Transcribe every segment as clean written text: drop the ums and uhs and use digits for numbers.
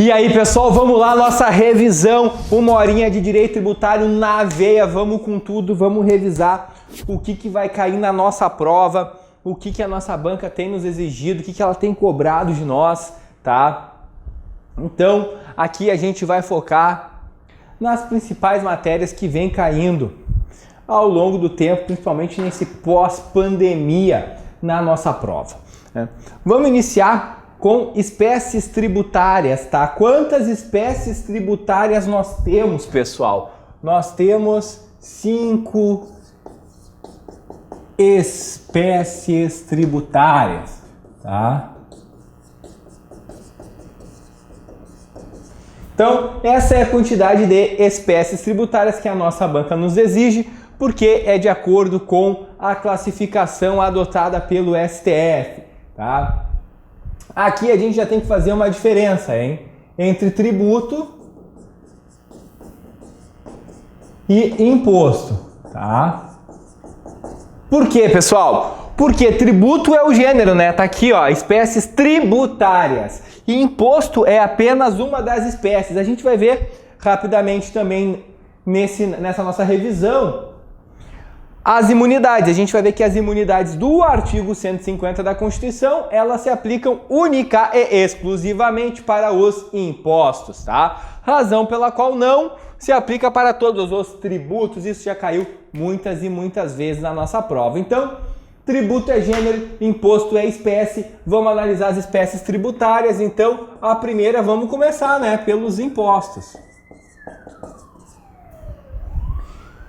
E aí, pessoal, vamos lá, nossa revisão, uma horinha de direito tributário na veia, vamos com tudo, vamos revisar o que vai cair na nossa prova, o que a nossa banca tem nos exigido, o que ela tem cobrado de nós, tá? Então, aqui a gente vai focar nas principais matérias que vem caindo ao longo do tempo, principalmente nesse pós-pandemia na nossa prova, né? Vamos iniciar com espécies tributárias, tá? Quantas espécies tributárias nós temos, pessoal? Nós temos 5 espécies tributárias, tá? Então, essa é a quantidade de espécies tributárias que a nossa banca nos exige, porque é de acordo com a classificação adotada pelo STF, tá? Aqui a gente já tem que fazer uma diferença, hein? Entre tributo e imposto, tá? Por quê, pessoal? Porque tributo é o gênero, né? Tá aqui, ó, espécies tributárias. E imposto é apenas uma das espécies. A gente vai ver rapidamente também nessa nossa revisão as imunidades. A gente vai ver que as imunidades do artigo 150 da Constituição, elas se aplicam única e exclusivamente para os impostos, tá? Razão pela qual não se aplica para todos os tributos. Isso já caiu muitas e muitas vezes na nossa prova. Então, tributo é gênero, imposto é espécie. Vamos analisar as espécies tributárias. Então, a primeira, vamos começar, né, pelos impostos.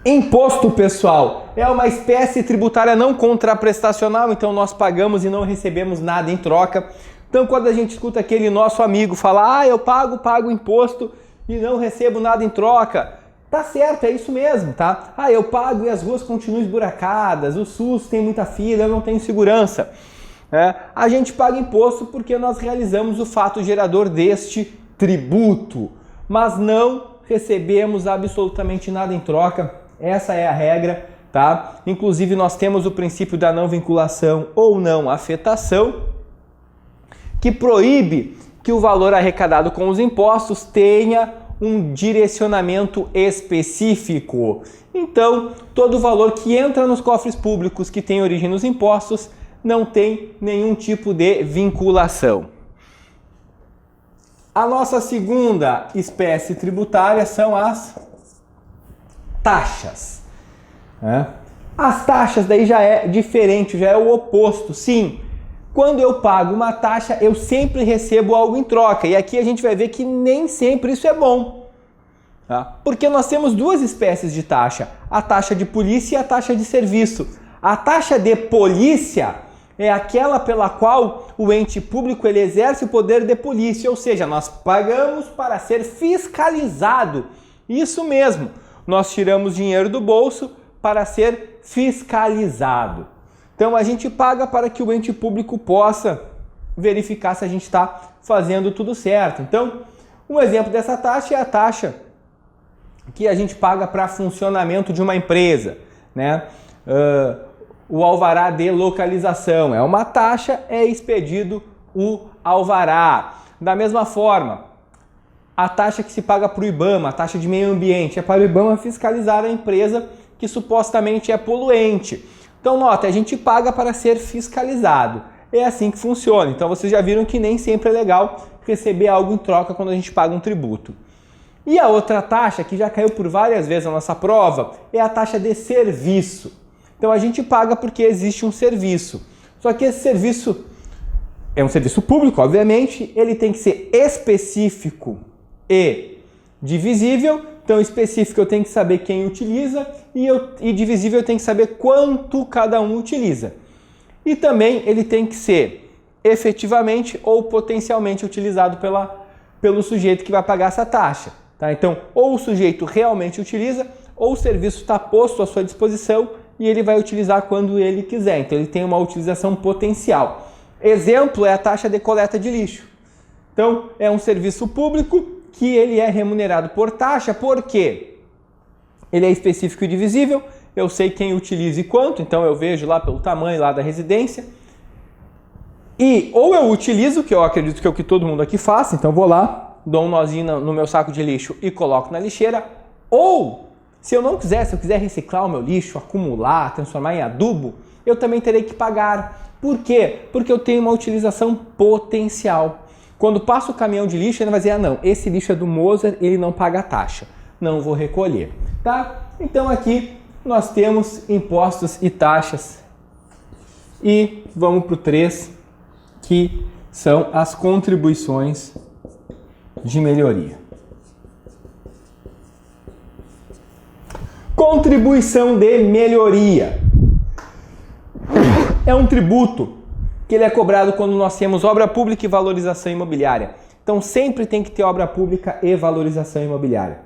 Imposto, pessoal, é uma espécie tributária não contraprestacional, então nós pagamos e não recebemos nada em troca. Então, quando a gente escuta aquele nosso amigo falar, eu pago imposto e não recebo nada em troca, tá certo, é isso mesmo, tá? Eu pago e as ruas continuam esburacadas, o SUS tem muita fila, eu não tenho segurança. A gente paga imposto porque nós realizamos o fato gerador deste tributo, mas não recebemos absolutamente nada em troca. Essa é a regra, tá? Inclusive, nós temos o princípio da não vinculação ou não afetação, que proíbe que o valor arrecadado com os impostos tenha um direcionamento específico. Então, todo valor que entra nos cofres públicos que tem origem nos impostos não tem nenhum tipo de vinculação. A nossa segunda espécie tributária são as taxas. As taxas daí já é diferente, já é o oposto. Sim, quando eu pago uma taxa, eu sempre recebo algo em troca. E aqui a gente vai ver que nem sempre isso é bom, tá? Porque nós temos duas espécies de taxa, a taxa de polícia e a taxa de serviço. A taxa de polícia é aquela pela qual o ente público ele exerce o poder de polícia, ou seja, nós pagamos para ser fiscalizado. Isso mesmo, nós tiramos dinheiro do bolso para ser fiscalizado. Então a gente paga para que o ente público possa verificar se a gente está fazendo tudo certo. Então, um exemplo dessa taxa é a taxa que a gente paga para funcionamento de uma empresa, né? O alvará de localização é uma taxa, é expedido o alvará. Da mesma forma, a taxa que se paga para o IBAMA, a taxa de meio ambiente, é para o IBAMA fiscalizar a empresa que supostamente é poluente. Então, nota, a gente paga para ser fiscalizado. É assim que funciona. Então, vocês já viram que nem sempre é legal receber algo em troca quando a gente paga um tributo. E a outra taxa, que já caiu por várias vezes na nossa prova, é a taxa de serviço. Então, a gente paga porque existe um serviço. Só que esse serviço é um serviço público, obviamente, ele tem que ser específico e divisível. Então, específico eu tenho que saber quem utiliza e divisível eu tenho que saber quanto cada um utiliza. E também ele tem que ser efetivamente ou potencialmente utilizado pelo sujeito que vai pagar essa taxa, tá? Então, ou o sujeito realmente utiliza, ou o serviço está posto à sua disposição e ele vai utilizar quando ele quiser. Então, ele tem uma utilização potencial. Exemplo é a taxa de coleta de lixo. Então, é um serviço público que ele é remunerado por taxa, porque ele é específico e divisível, eu sei quem utiliza e quanto, então eu vejo lá pelo tamanho lá da residência, e ou eu utilizo, que eu acredito que é o que todo mundo aqui faz, então vou lá dou um nozinho no meu saco de lixo e coloco na lixeira. Ou, se eu não quiser, se eu quiser reciclar o meu lixo, acumular, transformar em adubo, eu também terei que pagar. Por quê? Porque eu tenho uma utilização potencial. Quando passa o caminhão de lixo, ele vai dizer, ah não, esse lixo é do Moser, ele não paga taxa. Não vou recolher, tá? Então aqui nós temos impostos e taxas. E vamos para o 3, que são as contribuições de melhoria. Contribuição de melhoria. É um tributo que ele é cobrado quando nós temos obra pública e valorização imobiliária. Então sempre tem que ter obra pública e valorização imobiliária.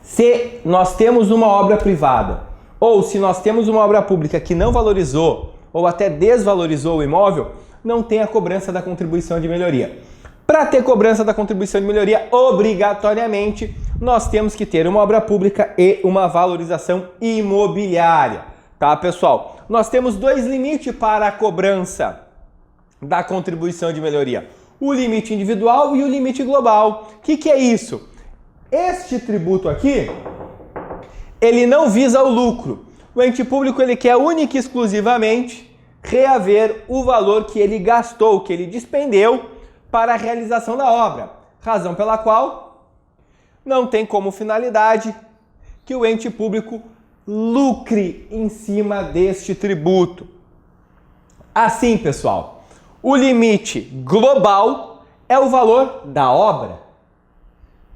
Se nós temos uma obra privada ou se nós temos uma obra pública que não valorizou ou até desvalorizou o imóvel, não tem a cobrança da contribuição de melhoria. Para ter cobrança da contribuição de melhoria, obrigatoriamente, nós temos que ter uma obra pública e uma valorização imobiliária. Tá, pessoal? Nós temos 2 limites para a cobrança da contribuição de melhoria. O limite individual e o limite global. O que é isso? Este tributo aqui, ele não visa o lucro. O ente público ele quer única e exclusivamente reaver o valor que ele gastou, que ele despendeu para a realização da obra. Razão pela qual não tem como finalidade que o ente público lucre em cima deste tributo. Assim, pessoal, o limite global é o valor da obra.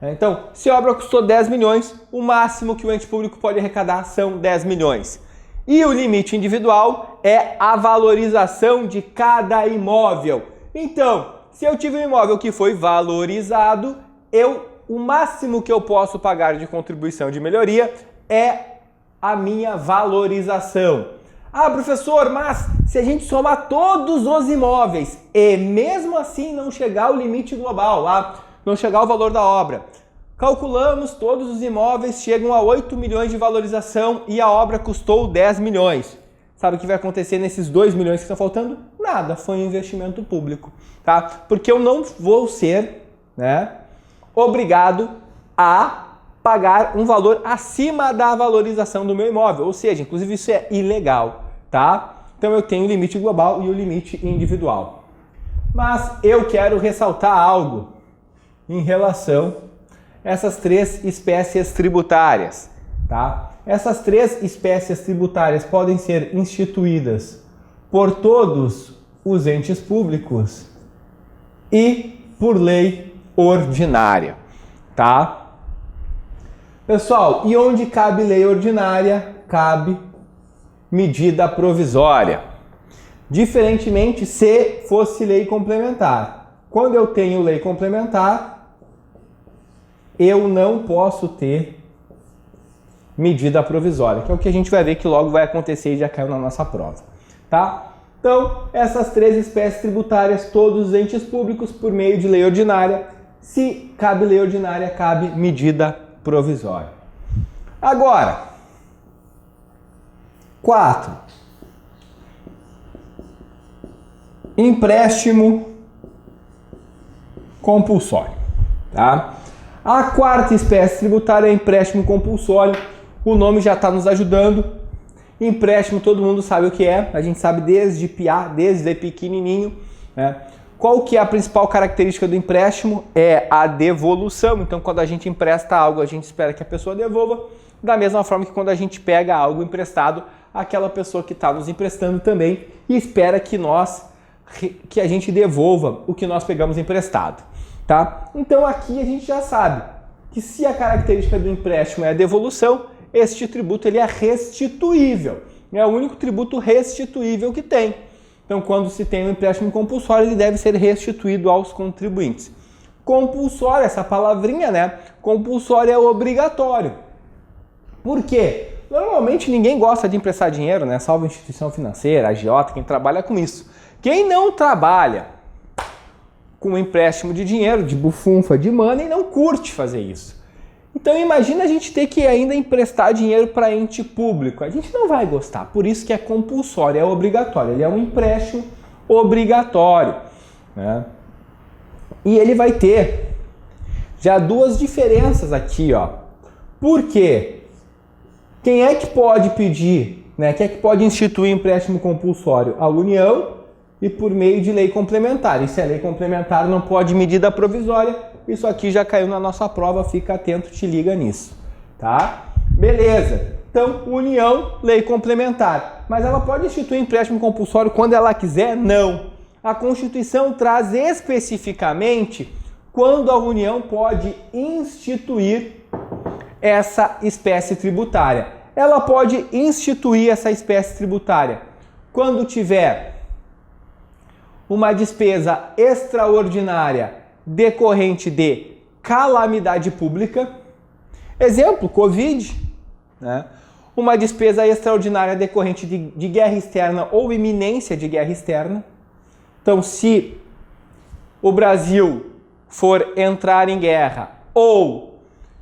Então, se a obra custou 10 milhões, o máximo que o ente público pode arrecadar são 10 milhões. E o limite individual é a valorização de cada imóvel. Então, se eu tive um imóvel que foi valorizado, o máximo que eu posso pagar de contribuição de melhoria é a minha valorização. Ah, professor, mas se a gente somar todos os imóveis e mesmo assim não chegar ao limite global, não chegar ao valor da obra, calculamos todos os imóveis chegam a 8 milhões de valorização e a obra custou 10 milhões. Sabe o que vai acontecer nesses 2 milhões que estão faltando? Nada, foi um investimento público, tá? Porque eu não vou ser, obrigado a pagar um valor acima da valorização do meu imóvel, ou seja, inclusive isso é ilegal, tá? Então eu tenho o limite global e o limite individual. Mas eu quero ressaltar algo em relação a essas 3 espécies tributárias, tá? Essas 3 espécies tributárias podem ser instituídas por todos os entes públicos e por lei ordinária, tá? Pessoal, e onde cabe lei ordinária, cabe medida provisória. Diferentemente se fosse lei complementar. Quando eu tenho lei complementar, eu não posso ter medida provisória, que é o que a gente vai ver que logo vai acontecer e já caiu na nossa prova, tá? Então, essas 3 espécies tributárias, todos os entes públicos por meio de lei ordinária. Se cabe lei ordinária, cabe medida provisória. Agora, 4. Empréstimo compulsório, tá? A 4ª espécie tributária é empréstimo compulsório. O nome já está nos ajudando. Empréstimo, todo mundo sabe o que é. A gente sabe desde piá, desde pequenininho, né? Qual que é a principal característica do empréstimo? É a devolução. Então, quando a gente empresta algo, a gente espera que a pessoa devolva. Da mesma forma que quando a gente pega algo emprestado, aquela pessoa que está nos emprestando também espera que a gente devolva o que nós pegamos emprestado, tá? Então, aqui a gente já sabe que se a característica do empréstimo é a devolução, este tributo ele é restituível. É o único tributo restituível que tem. Então, quando se tem um empréstimo compulsório, ele deve ser restituído aos contribuintes. Compulsório, essa palavrinha, compulsório é obrigatório. Por quê? Normalmente ninguém gosta de emprestar dinheiro, salvo instituição financeira, agiota, quem trabalha com isso. Quem não trabalha com empréstimo de dinheiro, de bufunfa, de money, não curte fazer isso. Então imagina a gente ter que ainda emprestar dinheiro para ente público. A gente não vai gostar, por isso que é compulsório, é obrigatório. Ele é um empréstimo obrigatório, né? E ele vai ter já duas diferenças aqui, ó. Por quê? Quem é que pode pedir, né? Quem é que pode instituir empréstimo compulsório? A União e por meio de lei complementar. E se é lei complementar, não pode medida provisória. Isso aqui já caiu na nossa prova, fica atento, te liga nisso, tá? Beleza. Então, União, lei complementar. Mas ela pode instituir empréstimo compulsório quando ela quiser? Não. A Constituição traz especificamente quando a União pode instituir essa espécie tributária. Ela pode instituir essa espécie tributária quando tiver uma despesa extraordinária decorrente de calamidade pública, exemplo, Covid, né? Uma despesa extraordinária decorrente de guerra externa ou iminência de guerra externa. Então, se o Brasil for entrar em guerra ou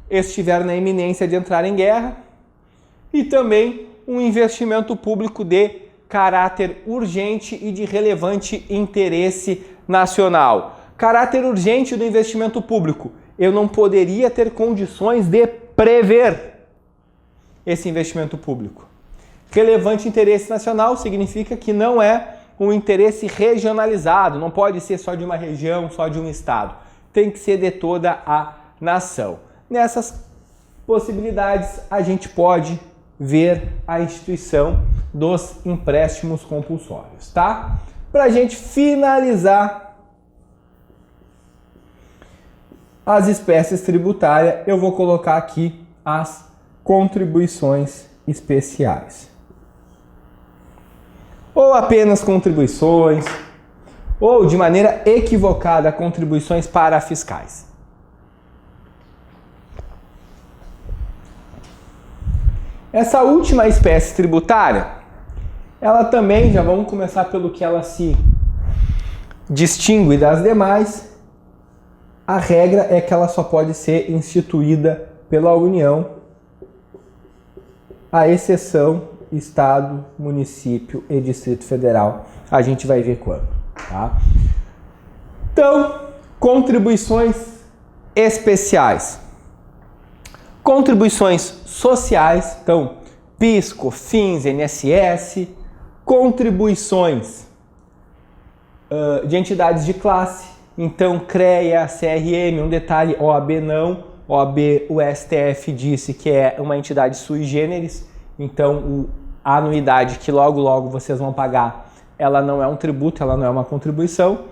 estiver na iminência de entrar em guerra, e também um investimento público de caráter urgente e de relevante interesse nacional. Caráter urgente do investimento público. Eu não poderia ter condições de prever esse investimento público. Relevante interesse nacional significa que não é um interesse regionalizado, não pode ser só de uma região, só de um estado. Tem que ser de toda a nação. Nessas possibilidades, a gente pode ver a instituição dos empréstimos compulsórios, tá? Para a gente finalizar as espécies tributárias, eu vou colocar aqui as contribuições especiais. Ou apenas contribuições, ou de maneira equivocada, contribuições parafiscais. Essa última espécie tributária, ela também, já vamos começar pelo que ela se distingue das demais. A regra é que ela só pode ser instituída pela União, à exceção Estado, município e Distrito Federal. A gente vai ver quando, tá? Então, contribuições especiais. Contribuições sociais, então, PIS, COFINS, INSS. Contribuições de entidades de classe, então, CREA, CRM, um detalhe, OAB não. OAB, o STF disse que é uma entidade sui generis, então a anuidade que logo vocês vão pagar, ela não é um tributo, ela não é uma contribuição.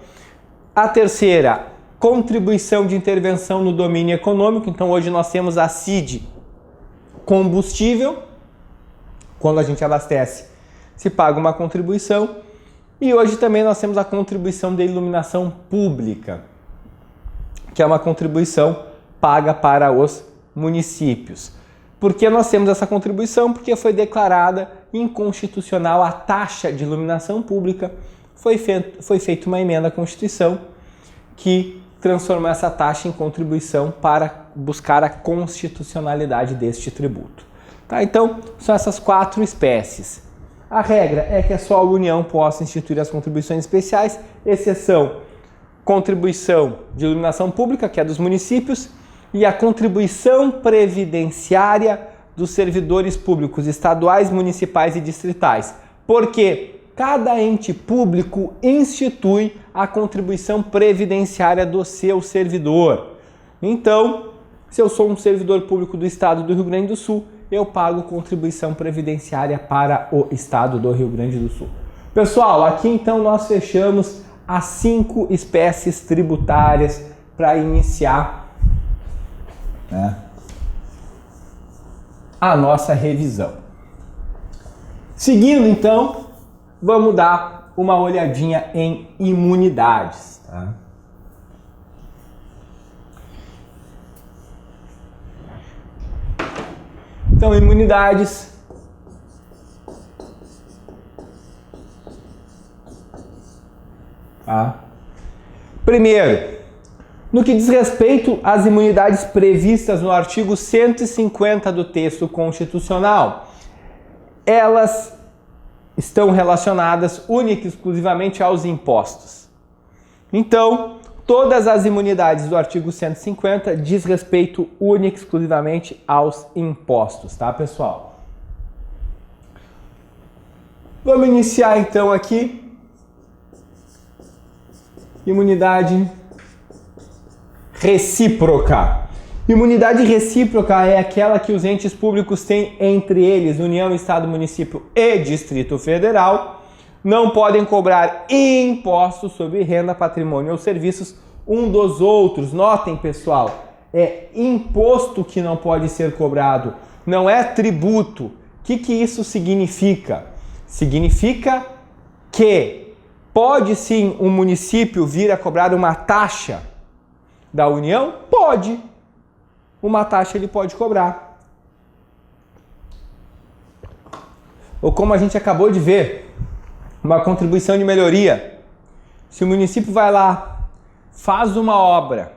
A terceira, contribuição de intervenção no domínio econômico, então hoje nós temos a CID combustível, quando a gente abastece, se paga uma contribuição, e hoje também nós temos a contribuição de iluminação pública, que é uma contribuição paga para os municípios. Por que nós temos essa contribuição? Porque foi declarada inconstitucional a taxa de iluminação pública. Foi feita uma emenda à Constituição que transformou essa taxa em contribuição para buscar a constitucionalidade deste tributo. Tá? Então, são essas 4 espécies. A regra é que só a União possa instituir as contribuições especiais, exceção contribuição de iluminação pública, que é dos municípios, e a contribuição previdenciária dos servidores públicos estaduais, municipais e distritais. Porque cada ente público institui a contribuição previdenciária do seu servidor. Então, se eu sou um servidor público do estado do Rio Grande do Sul, eu pago contribuição previdenciária para o estado do Rio Grande do Sul. Pessoal, aqui então nós fechamos as 5 espécies tributárias para iniciar, né, a nossa revisão. Seguindo então, vamos dar uma olhadinha em imunidades. Tá? Então, imunidades. Tá? Primeiro, no que diz respeito às imunidades previstas no artigo 150 do texto constitucional, elas estão relacionadas única e exclusivamente aos impostos. Então, todas as imunidades do artigo 150 diz respeito única e exclusivamente aos impostos, tá, pessoal? Vamos iniciar então aqui. Imunidade recíproca. Imunidade recíproca é aquela que os entes públicos têm entre eles, União, Estado, Município e Distrito Federal, não podem cobrar impostos sobre renda, patrimônio ou serviços um dos outros. Notem, pessoal, é imposto que não pode ser cobrado, não é tributo. O que isso significa? Significa que pode sim um município vir a cobrar uma taxa da União? Pode. Uma taxa ele pode cobrar. Ou como a gente acabou de ver, uma contribuição de melhoria. Se o município vai lá, faz uma obra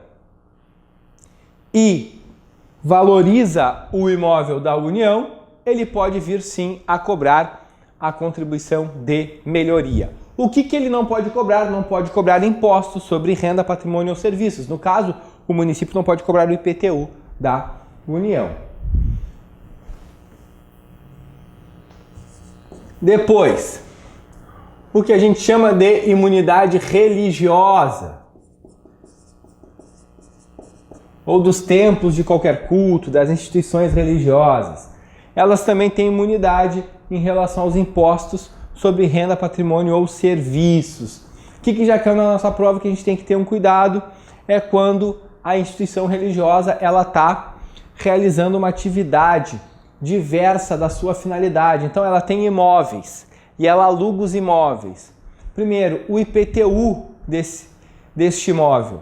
e valoriza o imóvel da União, ele pode vir sim a cobrar a contribuição de melhoria. O que ele não pode cobrar? Não pode cobrar impostos sobre renda, patrimônio ou serviços. No caso, o município não pode cobrar o IPTU da União. Depois, o que a gente chama de imunidade religiosa, ou dos templos de qualquer culto, das instituições religiosas. Elas também têm imunidade em relação aos impostos sobre renda, patrimônio ou serviços. O que já caiu na nossa prova que a gente tem que ter um cuidado é quando a instituição religiosa ela está realizando uma atividade diversa da sua finalidade. Então ela tem imóveis e ela aluga os imóveis. Primeiro, o IPTU deste imóvel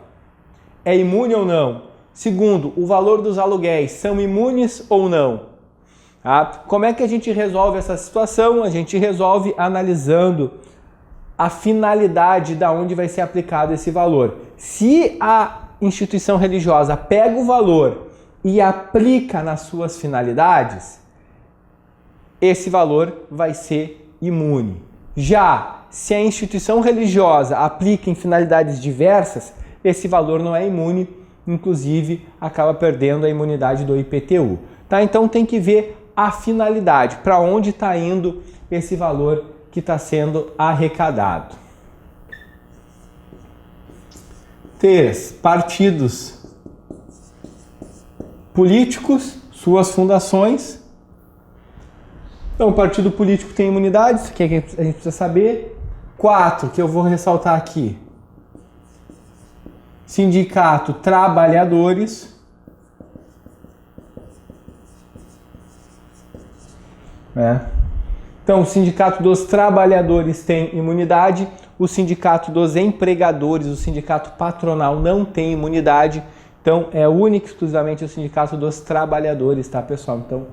é imune ou não? Segundo, o valor dos aluguéis são imunes ou não? Como é que a gente resolve essa situação? A gente resolve analisando a finalidade da onde vai ser aplicado esse valor. Se a instituição religiosa pega o valor e aplica nas suas finalidades, esse valor vai ser imune. Já se a instituição religiosa aplica em finalidades diversas, esse valor não é imune, inclusive acaba perdendo a imunidade do IPTU. Tá? Então tem que ver a finalidade, para onde está indo esse valor que está sendo arrecadado. 3. Partidos políticos, suas fundações. Então, o partido político tem imunidade, isso que a gente precisa saber. 4, que eu vou ressaltar aqui. Sindicato Trabalhadores. Então, o Sindicato dos Trabalhadores tem imunidade, o Sindicato dos Empregadores, o Sindicato Patronal não tem imunidade, então é único e exclusivamente o Sindicato dos Trabalhadores, tá, pessoal? Então,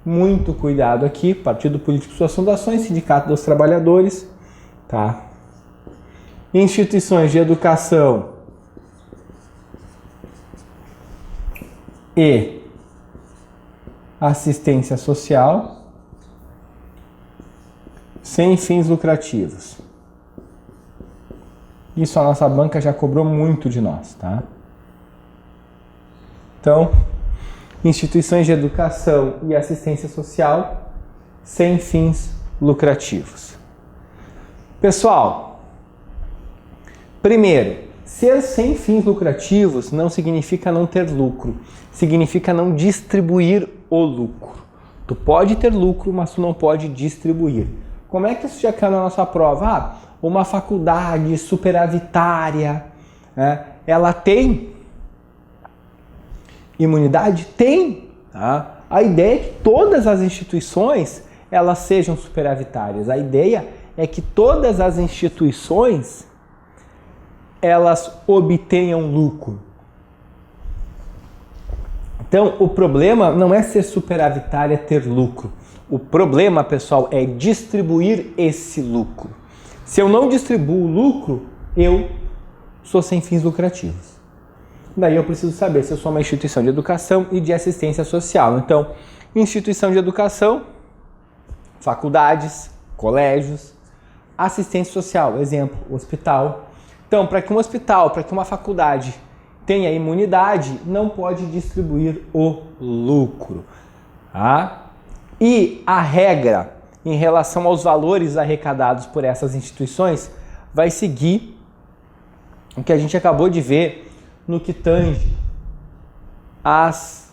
muito cuidado aqui, partido político, suas fundações, Sindicato dos Trabalhadores, tá? Instituições de educação e assistência social sem fins lucrativos. Isso a nossa banca já cobrou muito de nós, tá? Então, instituições de educação e assistência social sem fins lucrativos. Pessoal, primeiro, ser sem fins lucrativos não significa não ter lucro, significa não distribuir o lucro. Tu pode ter lucro, mas tu não pode distribuir. Como é que isso já cai na nossa prova? Uma faculdade superavitária, né? Ela tem imunidade? Tem. Tá? A ideia é que todas as instituições elas sejam superavitárias. A ideia é que todas as instituições elas obtenham lucro. Então, o problema não é ser superavitária, ter lucro. O problema, pessoal, é distribuir esse lucro. Se eu não distribuo o lucro, eu sou sem fins lucrativos. Daí eu preciso saber se eu sou uma instituição de educação e de assistência social. Então, instituição de educação, faculdades, colégios, assistência social, exemplo, hospital, Então, para que um hospital, para que uma faculdade tenha imunidade, não pode distribuir o lucro. Tá? E a regra em relação aos valores arrecadados por essas instituições vai seguir o que a gente acabou de ver no que tange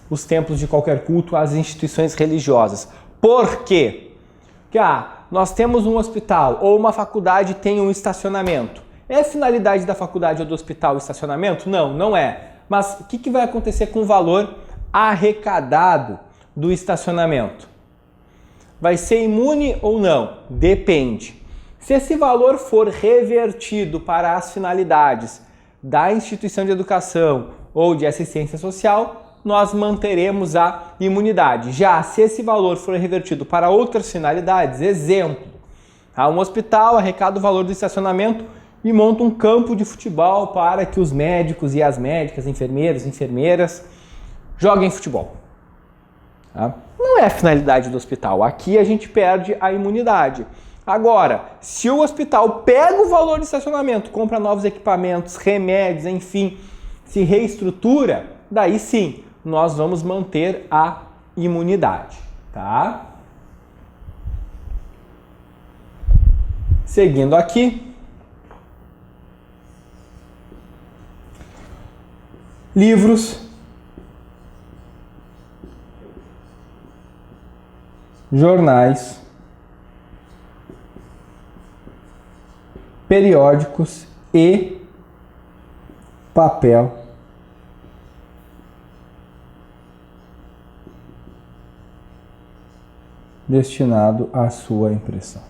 os templos de qualquer culto, as instituições religiosas. Por quê? Porque nós temos um hospital ou uma faculdade tem um estacionamento. É a finalidade da faculdade ou do hospital o estacionamento? Não, não é. Mas o que vai acontecer com o valor arrecadado do estacionamento? Vai ser imune ou não? Depende. Se esse valor for revertido para as finalidades da instituição de educação ou de assistência social, nós manteremos a imunidade. Já se esse valor for revertido para outras finalidades, exemplo, um hospital arrecada o valor do estacionamento e monta um campo de futebol para que os médicos e as médicas, enfermeiros, enfermeiras joguem futebol. Tá? Não é a finalidade do hospital. Aqui a gente perde a imunidade. Agora, se o hospital pega o valor de estacionamento, compra novos equipamentos, remédios, enfim, se reestrutura, daí sim, nós vamos manter a imunidade, tá? Seguindo aqui. Livros, jornais, periódicos e papel destinado à sua impressão.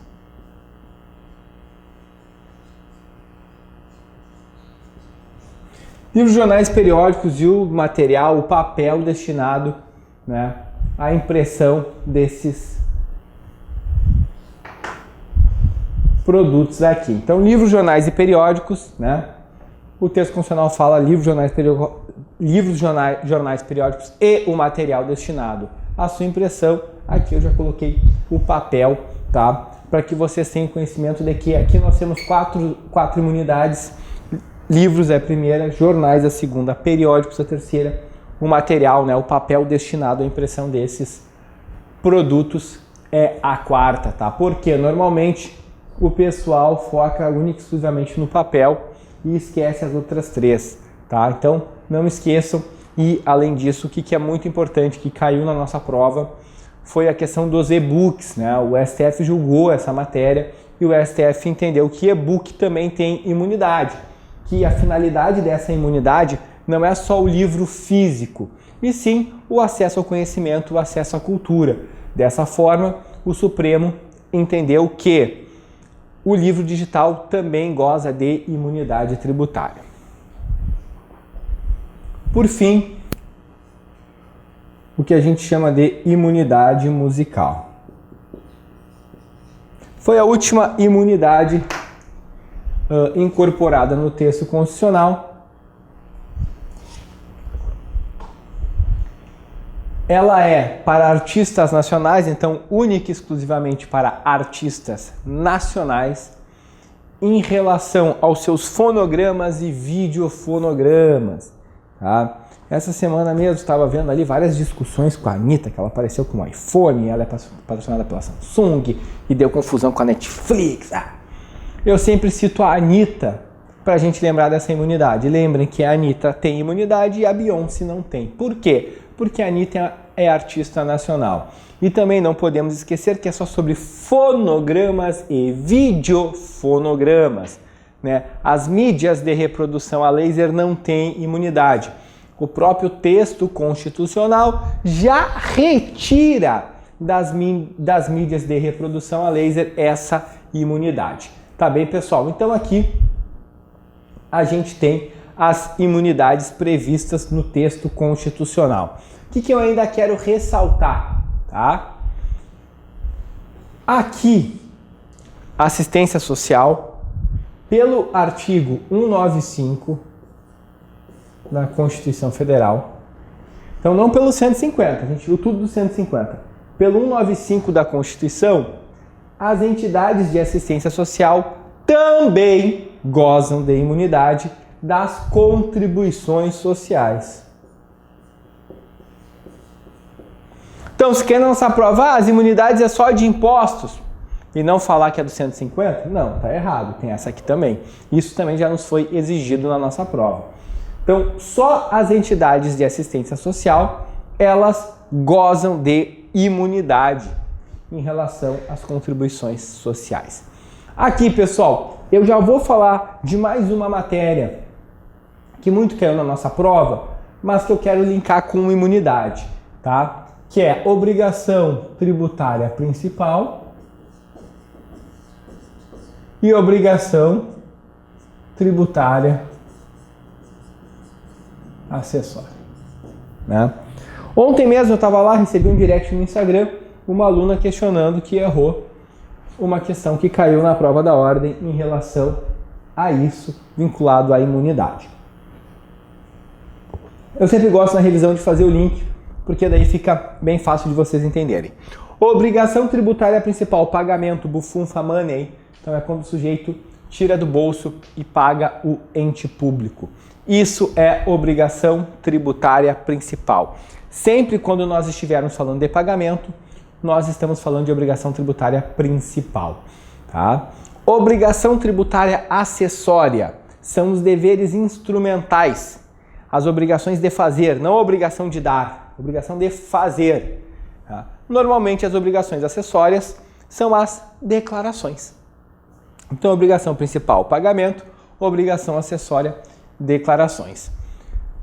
Livros, jornais, periódicos e o material, o papel destinado, né, à impressão desses produtos aqui. Então, livros, jornais e periódicos, né? O texto constitucional fala livros, jornais, periódicos e o material destinado à sua impressão. Aqui eu já coloquei o papel, tá? Para que vocês tenham conhecimento de que aqui nós temos quatro imunidades. Livros é a primeira, jornais a segunda, periódicos a terceira, o material, né, o papel destinado à impressão desses produtos é a quarta, tá? Porque normalmente o pessoal foca única e exclusivamente no papel e esquece as outras três, tá? Então não esqueçam. E além disso, o que é muito importante, que caiu na nossa prova, foi a questão dos e-books, né? O STF julgou essa matéria e o STF entendeu que e-book também tem imunidade, que a finalidade dessa imunidade não é só o livro físico, e sim o acesso ao conhecimento, o acesso à cultura. Dessa forma, o Supremo entendeu que o livro digital também goza de imunidade tributária. Por fim, o que a gente chama de imunidade musical. Foi a última imunidade incorporada no texto constitucional. Ela é para artistas nacionais, então única e exclusivamente para artistas nacionais, em relação aos seus fonogramas e videofonogramas. Tá? Essa semana mesmo estava vendo ali várias discussões com a Anitta, que ela apareceu com um iPhone, ela é patrocinada pela Samsung, e deu confusão com a Netflix. Eu sempre cito a Anitta para a gente lembrar dessa imunidade. Lembrem que a Anitta tem imunidade e a Beyoncé não tem. Por quê? Porque a Anitta é artista nacional. E também não podemos esquecer que é só sobre fonogramas e videofonogramas, né? As mídias de reprodução a laser não têm imunidade. O próprio texto constitucional já retira das mídias de reprodução a laser essa imunidade. Tá bem, pessoal? Então aqui a gente tem as imunidades previstas no texto constitucional. O que eu ainda quero ressaltar, tá? Aqui, assistência social, pelo artigo 195 da Constituição Federal. Então não pelo 150, a gente viu tudo do 150. Pelo 195 da Constituição, as entidades de assistência social também gozam de imunidade das contribuições sociais. Então, se quer na nossa prova, as imunidades é só de impostos e não falar que é do 150? Não, tá errado, tem essa aqui também. Isso também já nos foi exigido na nossa prova. Então, só as entidades de assistência social, elas gozam de imunidade em relação às contribuições sociais. Aqui, pessoal, eu já vou falar de mais uma matéria que muito caiu na nossa prova, mas que eu quero linkar com imunidade, tá? Que é obrigação tributária principal e obrigação tributária acessória, né? Ontem mesmo eu estava lá, recebi um direct no Instagram, uma aluna questionando que errou uma questão que caiu na prova da ordem em relação a isso, vinculado à imunidade. Eu sempre gosto na revisão de fazer o link, porque daí fica bem fácil de vocês entenderem. Obrigação tributária principal, pagamento, bufunfa, money. Então é quando o sujeito tira do bolso e paga o ente público. Isso é obrigação tributária principal. Sempre quando nós estivermos falando de pagamento, nós estamos falando de obrigação tributária principal, tá? Obrigação tributária acessória são os deveres instrumentais, as obrigações de fazer, não a obrigação de dar, obrigação de fazer. Tá? Normalmente as obrigações acessórias são as declarações. Então, obrigação principal, pagamento, obrigação acessória, declarações.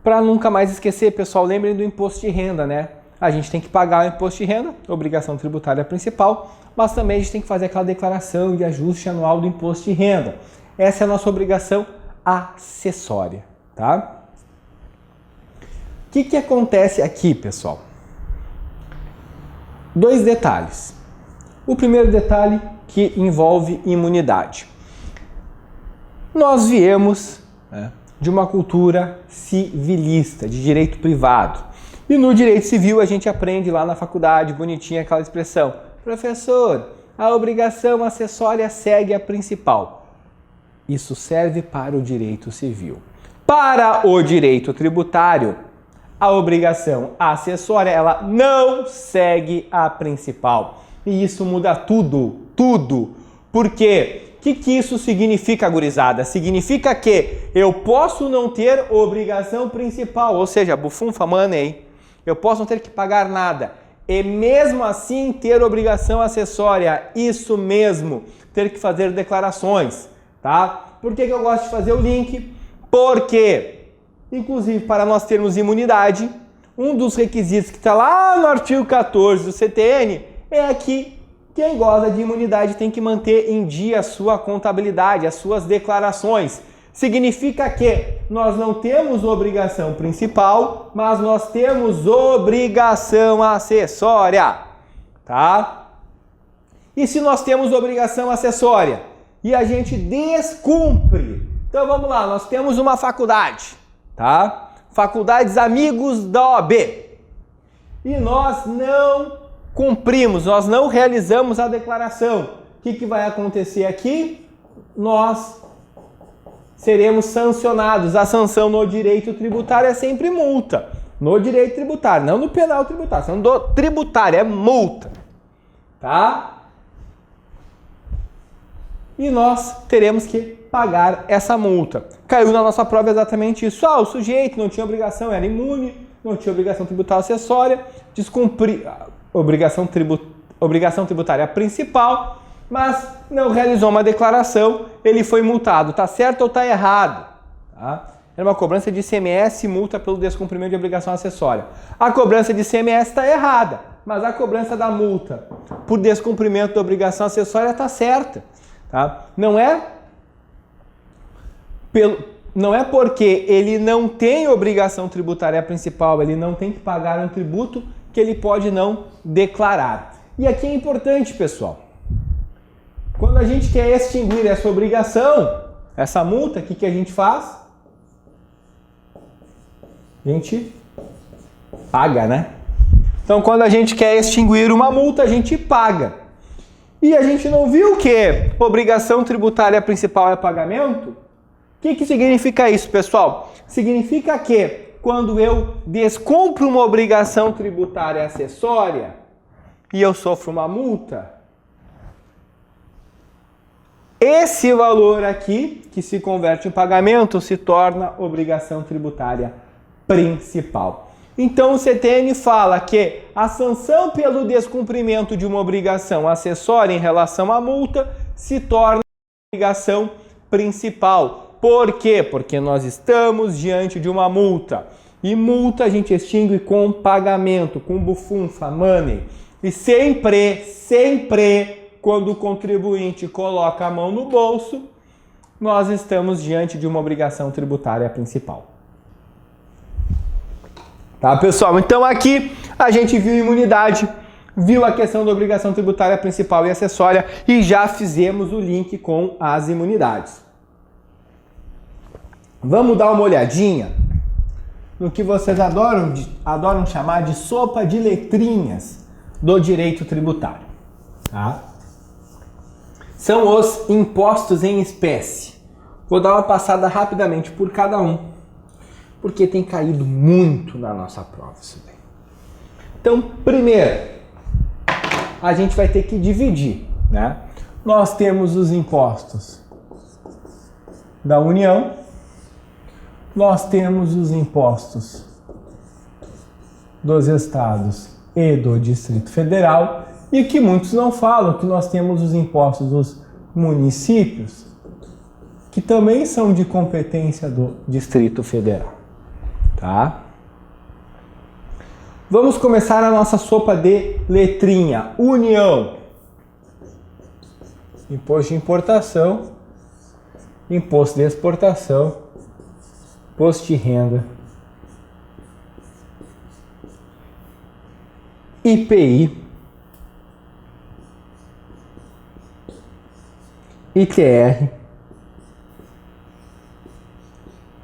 Para nunca mais esquecer, pessoal, lembrem do imposto de renda, né? A gente tem que pagar o imposto de renda, obrigação tributária principal, mas também a gente tem que fazer aquela declaração de ajuste anual do imposto de renda. Essa é a nossa obrigação acessória, tá? O que acontece aqui, pessoal? Dois detalhes. O primeiro detalhe que envolve imunidade. Nós viemos, né, de uma cultura civilista, de direito privado. E no direito civil a gente aprende lá na faculdade, bonitinha aquela expressão. Professor, a obrigação acessória segue a principal. Isso serve para o direito civil. Para o direito tributário, a obrigação acessória, ela não segue a principal. E isso muda tudo, tudo. Por quê? O que isso significa, gurizada? Significa que eu posso não ter obrigação principal, ou seja, bufunfa, money. Eu posso não ter que pagar nada. E mesmo assim ter obrigação acessória. Isso mesmo. Ter que fazer declarações. Tá? Por que eu gosto de fazer o link? Porque, inclusive, para nós termos imunidade, um dos requisitos que está lá no artigo 14 do CTN é que quem goza de imunidade tem que manter em dia a sua contabilidade, as suas declarações. Significa que nós não temos obrigação principal, mas nós temos obrigação acessória, tá? E se nós temos obrigação acessória e a gente descumpre? Então vamos lá, nós temos uma faculdade, tá? Faculdades Amigos da OAB. E nós não cumprimos, nós não realizamos a declaração. O que vai acontecer aqui? Nós seremos sancionados. A sanção no direito tributário é sempre multa. No direito tributário, não no penal tributário. Sanção do tributário é multa. Tá? E nós teremos que pagar essa multa. Caiu na nossa prova exatamente isso. O sujeito não tinha obrigação, era imune, não tinha obrigação tributária acessória, descumprir obrigação tributária principal, mas não realizou uma declaração, ele foi multado. Tá certo ou tá errado? Tá? Era uma cobrança de ICMS e multa pelo descumprimento de obrigação acessória. A cobrança de ICMS está errada, mas a cobrança da multa por descumprimento da obrigação acessória está certa. Tá? Não é porque ele não tem obrigação tributária principal, ele não tem que pagar um tributo, que ele pode não declarar. E aqui é importante, pessoal. Quando a gente quer extinguir essa obrigação, essa multa, o que a gente faz? A gente paga, né? Então, quando a gente quer extinguir uma multa, a gente paga. E a gente não viu que obrigação tributária principal é pagamento? que significa isso, pessoal? Significa que quando eu descumpro uma obrigação tributária acessória e eu sofro uma multa, esse valor aqui, que se converte em pagamento, se torna obrigação tributária principal. Então o CTN fala que a sanção pelo descumprimento de uma obrigação acessória em relação à multa se torna obrigação principal. Por quê? Porque nós estamos diante de uma multa. E multa a gente extingue com pagamento, com bufunfa, money. E sempre, quando o contribuinte coloca a mão no bolso, nós estamos diante de uma obrigação tributária principal. Tá, pessoal? Então aqui a gente viu imunidade, viu a questão da obrigação tributária principal e acessória e já fizemos o link com as imunidades. Vamos dar uma olhadinha no que vocês adoram chamar de sopa de letrinhas do direito tributário. Tá? São os impostos em espécie. Vou dar uma passada rapidamente por cada um, porque tem caído muito na nossa prova isso daí. Então, primeiro, a gente vai ter que dividir, né? Nós temos os impostos da União, nós temos os impostos dos estados e do Distrito Federal, e que muitos não falam, que nós temos os impostos dos municípios, que também são de competência do Distrito Federal. Tá? Vamos começar a nossa sopa de letrinha. União. Imposto de importação, imposto de exportação, imposto de renda, IPI, ITR,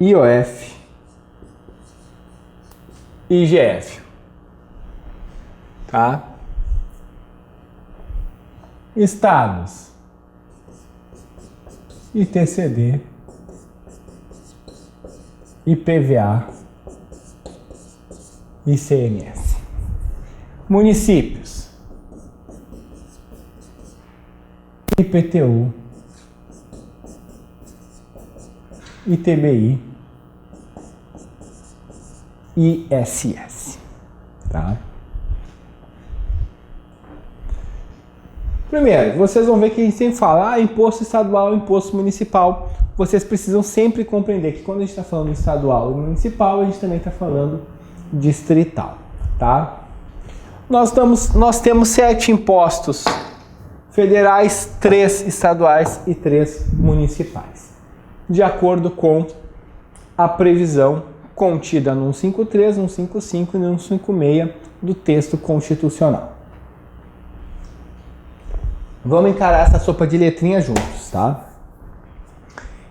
IOF, IGF, tá? Estados, ITCD, IPVA, ICMS. Municípios, IPTU, ITBI, ISS, tá? Primeiro, vocês vão ver que a gente sempre fala imposto estadual, imposto municipal. Vocês precisam sempre compreender que quando a gente está falando estadual e municipal, a gente também está falando distrital, tá? Nós temos 7 impostos federais, 3 estaduais e 3 municipais, de acordo com a previsão contida no 153, no 155 e no 156 do texto constitucional. Vamos encarar essa sopa de letrinha juntos, tá?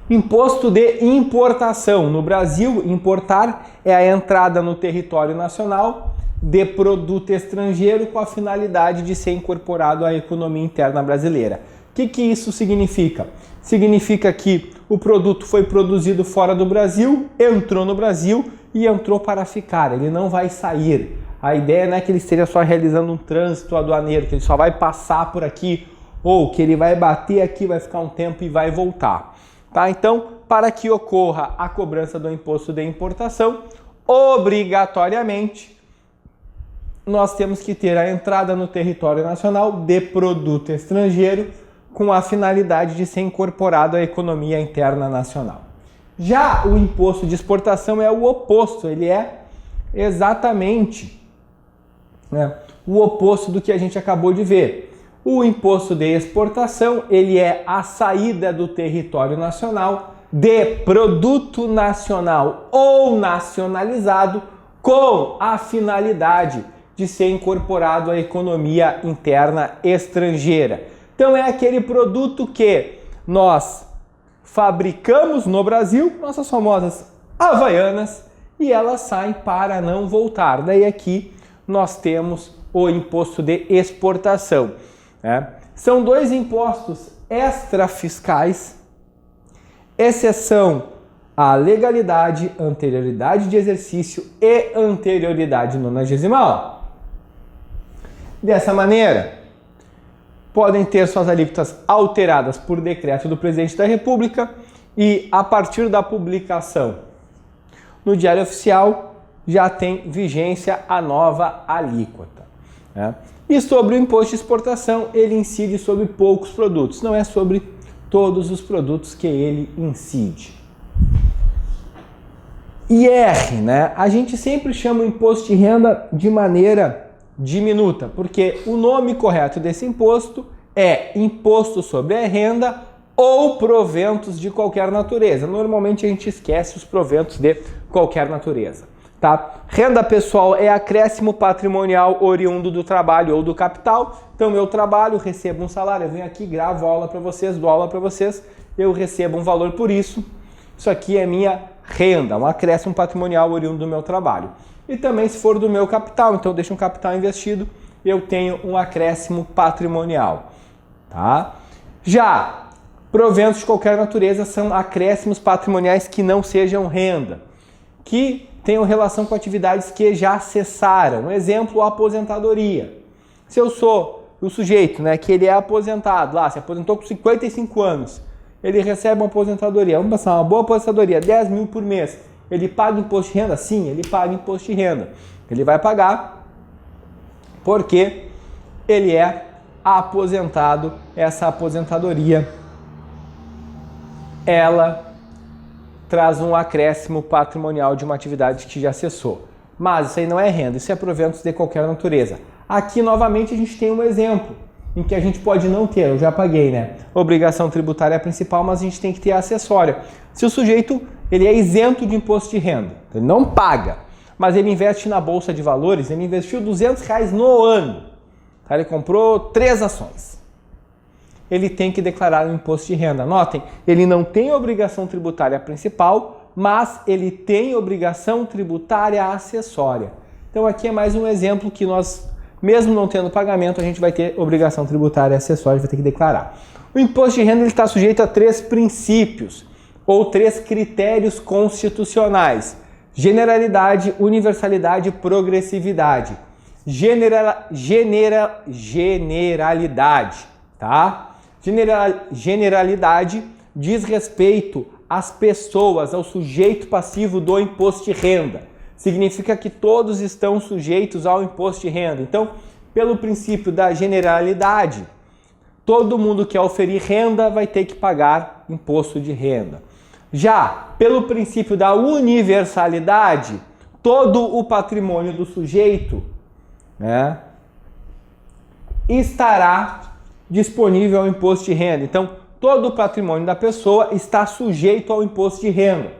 Imposto de importação. No Brasil, importar é a entrada no território nacional de produto estrangeiro com a finalidade de ser incorporado à economia interna brasileira. O que isso significa? Significa que o produto foi produzido fora do Brasil, entrou no Brasil e entrou para ficar, ele não vai sair. A ideia não é que ele esteja só realizando um trânsito aduaneiro, que ele só vai passar por aqui, ou que ele vai bater aqui, vai ficar um tempo e vai voltar. Tá? Então, para que ocorra a cobrança do imposto de importação, obrigatoriamente, nós temos que ter a entrada no território nacional de produto estrangeiro com a finalidade de ser incorporado à economia interna nacional. Já o imposto de exportação é o oposto, ele é exatamente o oposto do que a gente acabou de ver. O imposto de exportação, ele é a saída do território nacional de produto nacional ou nacionalizado com a finalidade de ser incorporado à economia interna estrangeira. Então é aquele produto que nós fabricamos no Brasil, nossas famosas Havaianas, e elas saem para não voltar. Daí aqui nós temos o imposto de exportação. São 2 impostos extrafiscais, exceção a legalidade, anterioridade de exercício e anterioridade nonagesimal. Dessa maneira, podem ter suas alíquotas alteradas por decreto do Presidente da República e, a partir da publicação no Diário Oficial, já tem vigência a nova alíquota, né? E sobre o imposto de exportação, ele incide sobre poucos produtos, não é sobre todos os produtos que ele incide. IR, né? A gente sempre chama o imposto de renda de maneira diminuta, porque o nome correto desse imposto é Imposto sobre a Renda ou proventos de qualquer natureza. Normalmente a gente esquece os proventos de qualquer natureza. Tá? Renda pessoal é acréscimo patrimonial oriundo do trabalho ou do capital. Então eu trabalho, recebo um salário, eu venho aqui, gravo aula para vocês, dou aula para vocês, eu recebo um valor por isso. Isso aqui é minha renda, um acréscimo patrimonial oriundo do meu trabalho. E também se for do meu capital, então eu deixo um capital investido, eu tenho um acréscimo patrimonial. Tá? Já proventos de qualquer natureza são acréscimos patrimoniais que não sejam renda, que tenham relação com atividades que já cessaram. Um exemplo, a aposentadoria. Se eu sou o sujeito, né, que ele é aposentado, lá, se aposentou com 55 anos, ele recebe uma aposentadoria, vamos passar uma boa aposentadoria, 10 mil por mês. Ele paga imposto de renda? Sim, ele paga imposto de renda. Ele vai pagar porque ele é aposentado. Essa aposentadoria, ela traz um acréscimo patrimonial de uma atividade que já cessou. Mas isso aí não é renda, isso é proventos de qualquer natureza. Aqui, novamente, a gente tem um exemplo em que a gente pode não ter, eu já paguei, né? Obrigação tributária principal, mas a gente tem que ter a acessória. Se o sujeito ele é isento de imposto de renda, ele não paga, mas ele investe na Bolsa de Valores, ele investiu R$200 no ano, tá? Ele comprou 3 ações. Ele tem que declarar o imposto de renda. Notem, ele não tem obrigação tributária principal, mas ele tem obrigação tributária acessória. Então aqui é mais um exemplo que nós, mesmo não tendo pagamento, a gente vai ter obrigação tributária acessória, vai ter que declarar. O imposto de renda está sujeito a 3 princípios, ou 3 critérios constitucionais: generalidade, universalidade e progressividade. Generalidade, tá? Generalidade diz respeito às pessoas, ao sujeito passivo do imposto de renda. Significa que todos estão sujeitos ao imposto de renda. Então, pelo princípio da generalidade, todo mundo que oferir renda vai ter que pagar imposto de renda. Já pelo princípio da universalidade, todo o patrimônio do sujeito, né, estará disponível ao imposto de renda. Então, todo o patrimônio da pessoa está sujeito ao imposto de renda.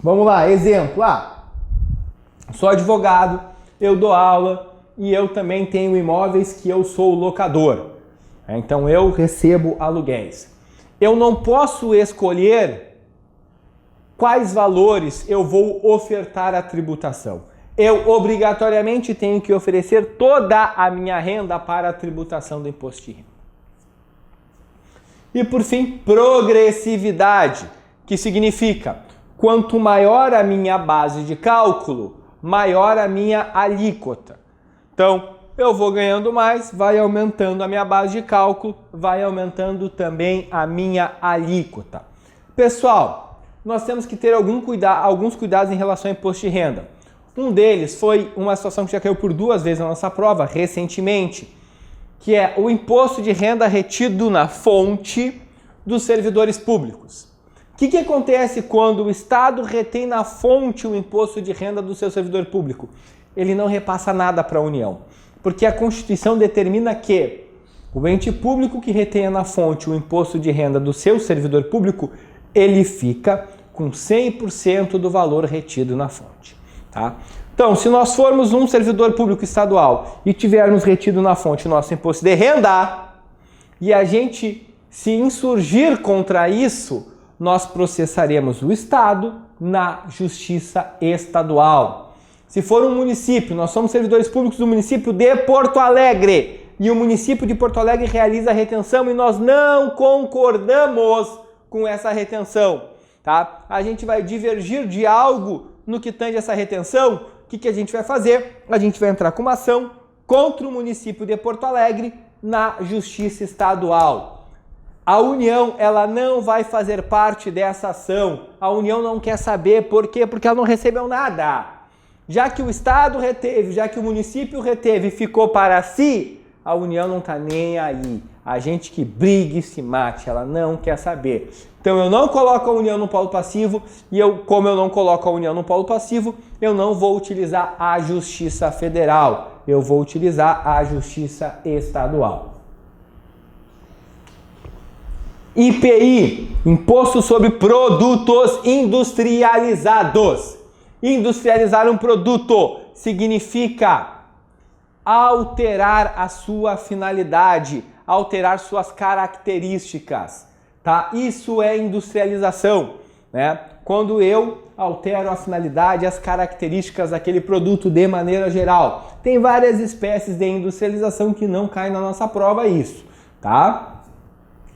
Vamos lá, exemplo. Sou advogado, eu dou aula e eu também tenho imóveis que eu sou locador. Então, eu recebo aluguéis. Eu não posso escolher quais valores eu vou ofertar à tributação. Eu obrigatoriamente tenho que oferecer toda a minha renda para a tributação do imposto de renda. E por fim, progressividade, que significa quanto maior a minha base de cálculo, maior a minha alíquota. Então, eu vou ganhando mais, vai aumentando a minha base de cálculo, vai aumentando também a minha alíquota. Pessoal, nós temos que ter alguns cuidados em relação ao imposto de renda. Um deles foi uma situação que já caiu por 2 vezes na nossa prova, recentemente, que é o imposto de renda retido na fonte dos servidores públicos. O que acontece quando o Estado retém na fonte o imposto de renda do seu servidor público? Ele não repassa nada para a União, porque a Constituição determina que o ente público que retenha na fonte o imposto de renda do seu servidor público, ele fica com 100% do valor retido na fonte. Tá? Então, se nós formos um servidor público estadual e tivermos retido na fonte o nosso imposto de renda e a gente se insurgir contra isso, nós processaremos o Estado na Justiça Estadual. Se for um município, nós somos servidores públicos do município de Porto Alegre e o município de Porto Alegre realiza a retenção e nós não concordamos com essa retenção, tá? A gente vai divergir de algo no que tange essa retenção. O que a gente vai fazer? A gente vai entrar com uma ação contra o município de Porto Alegre na Justiça Estadual. A União, ela não vai fazer parte dessa ação. A União não quer saber. Por quê? Porque ela não recebeu nada. Já que o Estado reteve, já que o município reteve e ficou para si, a União não está nem aí. A gente que brigue e se mate, ela não quer saber. Então eu não coloco a União no polo passivo e como eu não coloco a União no polo passivo, eu não vou utilizar a Justiça Federal. Eu vou utilizar a Justiça Estadual. IPI, Imposto sobre Produtos Industrializados. Industrializar um produto significa alterar a sua finalidade, alterar suas características, tá? Isso é industrialização, né? Quando eu altero a finalidade, as características daquele produto de maneira geral. Tem várias espécies de industrialização que não caem na nossa prova isso, tá?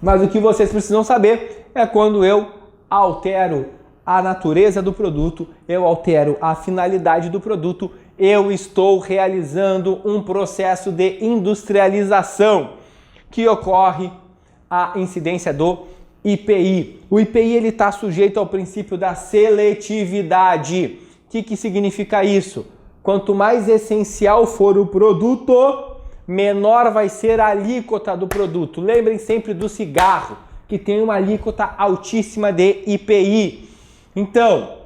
Mas o que vocês precisam saber é quando eu altero a natureza do produto, eu altero a finalidade do produto, eu estou realizando um processo de industrialização que ocorre a incidência do IPI. O IPI ele está sujeito ao princípio da seletividade. O que significa isso? Quanto mais essencial for o produto, menor vai ser a alíquota do produto. Lembrem sempre do cigarro, que tem uma alíquota altíssima de IPI. Então,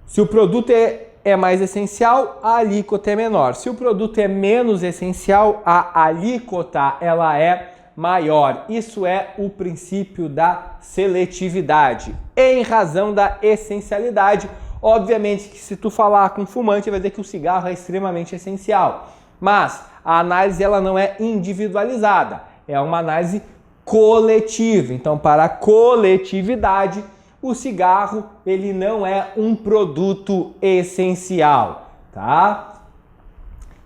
se o produto é mais essencial, a alíquota é menor. Se o produto é menos essencial, a alíquota ela é maior. Isso é o princípio da seletividade. Em razão da essencialidade, obviamente que se tu falar com fumante, vai dizer que o cigarro é extremamente essencial. Mas a análise ela não é individualizada, é uma análise coletiva. Então, para a coletividade, o cigarro ele não é um produto essencial, tá?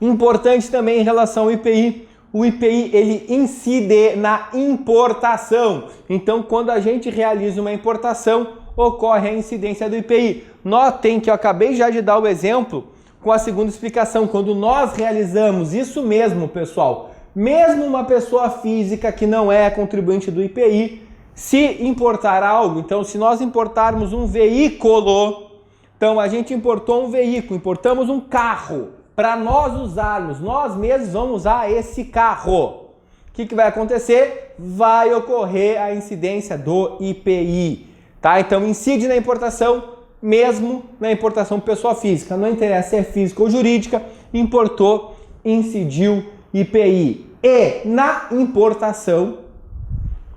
Importante também em relação ao IPI, o IPI ele incide na importação. Então, quando a gente realiza uma importação, ocorre a incidência do IPI. Notem que eu acabei já de dar o exemplo com a segunda explicação. Quando nós realizamos isso mesmo, pessoal, mesmo uma pessoa física que não é contribuinte do IPI, se importar algo, então se nós importarmos um veículo, então a gente importou um veículo, importamos um carro para nós usarmos, nós mesmos vamos usar esse carro. O que vai acontecer? Vai ocorrer a incidência do IPI, tá? Então incide na importação, mesmo na importação pessoa física, não interessa se é física ou jurídica, importou, incidiu IPI. E na importação,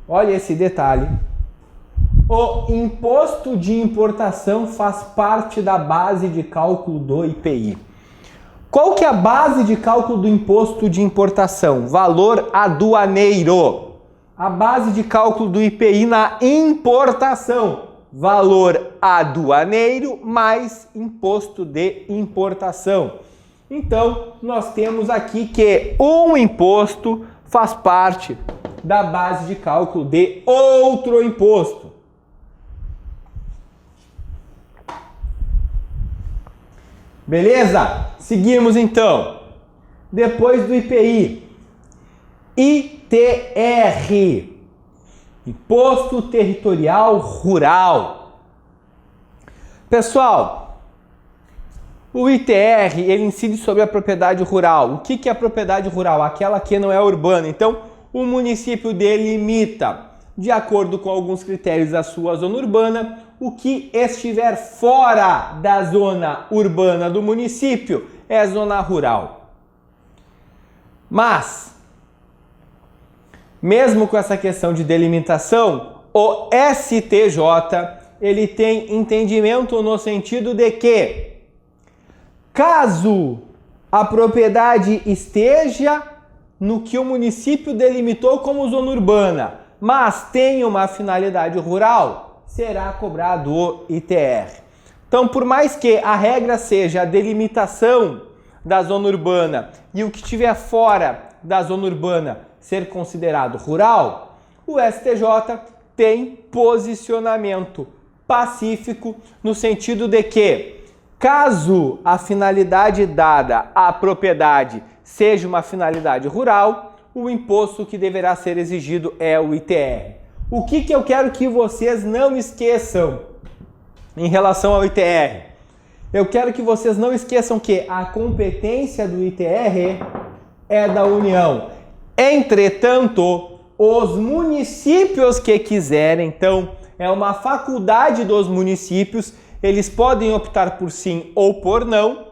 olha esse detalhe, o imposto de importação faz parte da base de cálculo do IPI. Qual que é a base de cálculo do imposto de importação? Valor aduaneiro. A base de cálculo do IPI na importação, valor aduaneiro mais imposto de importação. Então, nós temos aqui que um imposto faz parte da base de cálculo de outro imposto. Beleza? Seguimos então. Depois do IPI, ITR, Imposto Territorial Rural. Pessoal, o ITR ele incide sobre a propriedade rural. O que é a propriedade rural? Aquela que não é urbana. Então, o município delimita, de acordo com alguns critérios, a sua zona urbana. O que estiver fora da zona urbana do município é zona rural. Mas, mesmo com essa questão de delimitação, o STJ ele tem entendimento no sentido de que, caso a propriedade esteja no que o município delimitou como zona urbana, mas tenha uma finalidade rural, será cobrado o ITR. Então, por mais que a regra seja a delimitação da zona urbana e o que estiver fora da zona urbana ser considerado rural, o STJ tem posicionamento pacífico no sentido de que, caso a finalidade dada à propriedade seja uma finalidade rural, o imposto que deverá ser exigido é o ITR. O que eu quero que vocês não esqueçam em relação ao ITR? Eu quero que vocês não esqueçam que a competência do ITR é da União. Entretanto, os municípios que quiserem, então, é uma faculdade dos municípios, eles podem optar por sim ou por não,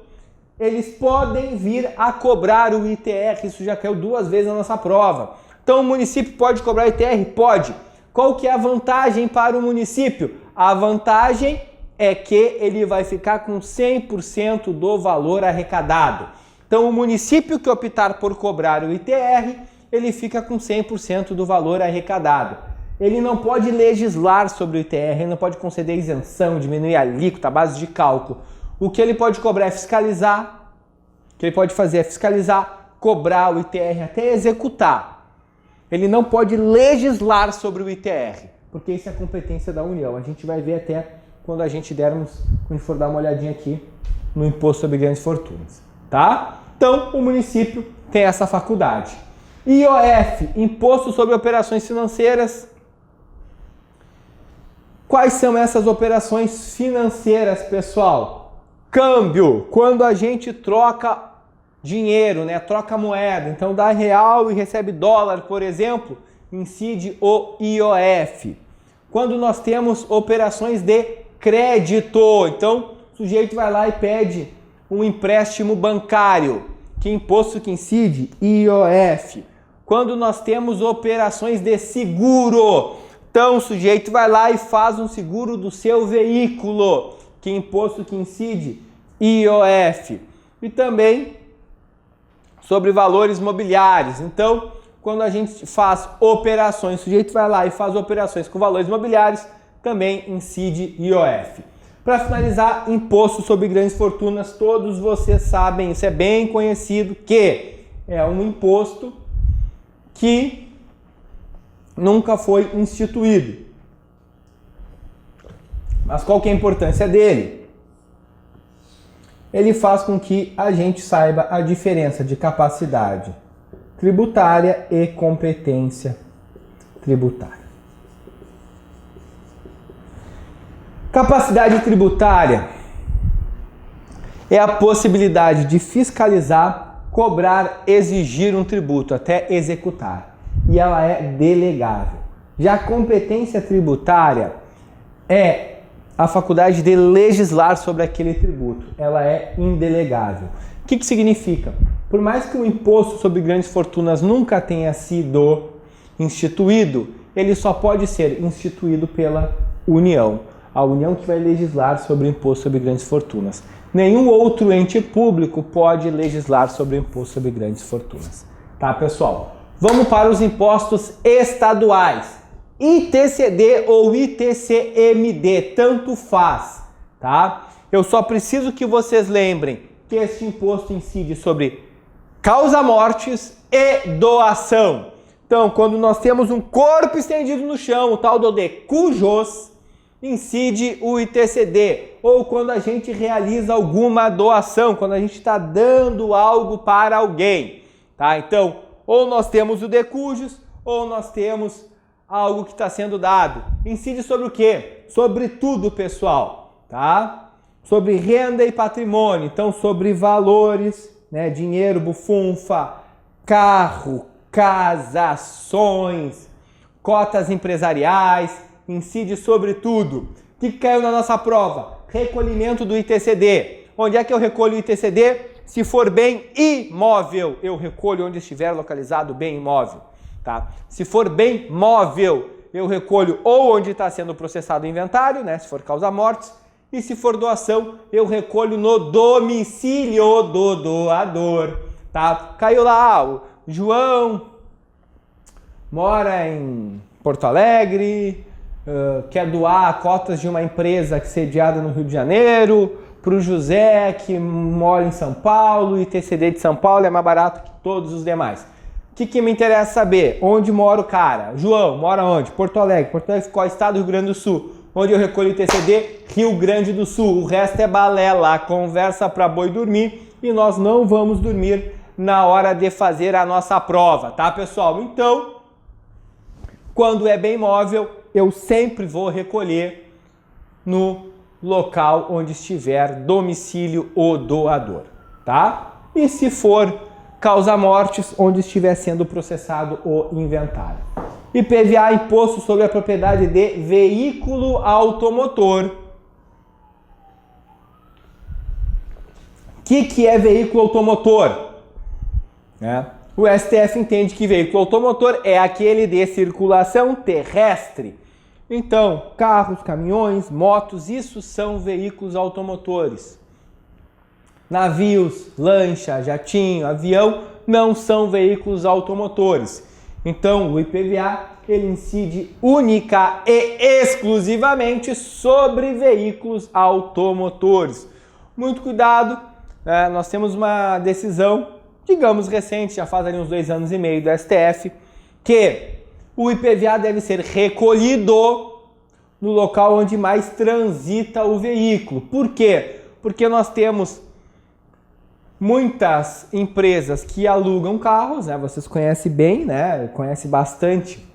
eles podem vir a cobrar o ITR, isso já caiu 2 vezes na nossa prova. Então o município pode cobrar ITR? Pode. Qual que é a vantagem para o município? A vantagem é que ele vai ficar com 100% do valor arrecadado. Então o município que optar por cobrar o ITR, ele fica com 100% do valor arrecadado. Ele não pode legislar sobre o ITR, ele não pode conceder isenção, diminuir a alíquota, a base de cálculo. O que ele pode cobrar é fiscalizar, o que ele pode fazer é fiscalizar, cobrar o ITR até executar. Ele não pode legislar sobre o ITR, porque isso é competência da União. A gente vai ver até quando a gente for dar uma olhadinha aqui no imposto sobre grandes fortunas, tá? Então, o município tem essa faculdade. IOF, Imposto sobre Operações Financeiras. Quais são essas operações financeiras, pessoal? Câmbio, quando a gente troca dinheiro, né? Troca moeda, então dá real e recebe dólar, por exemplo, incide o IOF. Quando nós temos operações de crédito, então o sujeito vai lá e pede um empréstimo bancário, que imposto que incide? IOF. Quando nós temos operações de seguro, então o sujeito vai lá e faz um seguro do seu veículo, que imposto que incide? IOF. E também sobre valores mobiliários. Então, quando a gente faz operações, o sujeito vai lá e faz operações com valores mobiliários, também incide IOF. Para finalizar, imposto sobre grandes fortunas, todos vocês sabem, isso é bem conhecido, que é um imposto que nunca foi instituído. Mas qual que é a importância dele? Ele faz com que a gente saiba a diferença de capacidade tributária e competência tributária. Capacidade tributária é a possibilidade de fiscalizar, cobrar, exigir um tributo até executar. E ela é delegável. Já a competência tributária é a faculdade de legislar sobre aquele tributo. Ela é indelegável. O que significa? Por mais que o imposto sobre grandes fortunas nunca tenha sido instituído, ele só pode ser instituído pela União. A União que vai legislar sobre o imposto sobre grandes fortunas. Nenhum outro ente público pode legislar sobre o imposto sobre grandes fortunas. Tá, pessoal? Vamos para os impostos estaduais. ITCD ou ITCMD, tanto faz, tá? Eu só preciso que vocês lembrem que este imposto incide sobre causa-mortes e doação. Então, quando nós temos um corpo estendido no chão, o tal do decujos, incide o ITCD. Ou quando a gente realiza alguma doação, quando a gente está dando algo para alguém, tá? Então, ou nós temos o decujos, ou nós temos algo que está sendo dado. Incide sobre o quê? Sobre tudo, pessoal, tá? Sobre renda e patrimônio, então sobre valores, né? Dinheiro, bufunfa, carro, casa, ações, cotas empresariais, incide sobre tudo. O que caiu na nossa prova? Recolhimento do ITCD. Onde é que eu recolho o ITCD? Se for bem imóvel, eu recolho onde estiver localizado o bem imóvel. Tá? Se for bem móvel, eu recolho ou onde está sendo processado o inventário, né? Se for causa-mortes, e se for doação, eu recolho no domicílio do doador. Tá? Caiu lá, o João mora em Porto Alegre, quer doar cotas de uma empresa sediada no Rio de Janeiro, para o José que mora em São Paulo, e ITCD de São Paulo é mais barato que todos os demais. O que me interessa saber? Onde mora o cara? João, mora onde? Porto Alegre. Porto Alegre, qual estado? Rio Grande do Sul. Onde eu recolho o TCD? Rio Grande do Sul. O resto é balela, conversa para boi dormir e nós não vamos dormir na hora de fazer a nossa prova, tá, pessoal? Então, quando é bem móvel, eu sempre vou recolher no local onde estiver domicílio o doador, tá? E se for causa-mortes, onde estiver sendo processado o inventário. IPVA, Imposto sobre a Propriedade de Veículo Automotor. O que é veículo automotor? O STF entende que veículo automotor é aquele de circulação terrestre. Então, carros, caminhões, motos, isso são veículos automotores. Navios, lancha, jatinho, avião não são veículos automotores. Então, o IPVA ele incide única e exclusivamente sobre veículos automotores. Muito cuidado, né? Nós temos uma decisão, digamos recente, já faz ali uns 2 anos e meio do STF, que o IPVA deve ser recolhido no local onde mais transita o veículo. Por quê? Porque nós temos muitas empresas que alugam carros, né? Vocês conhecem bem, né? Conhecem bastante.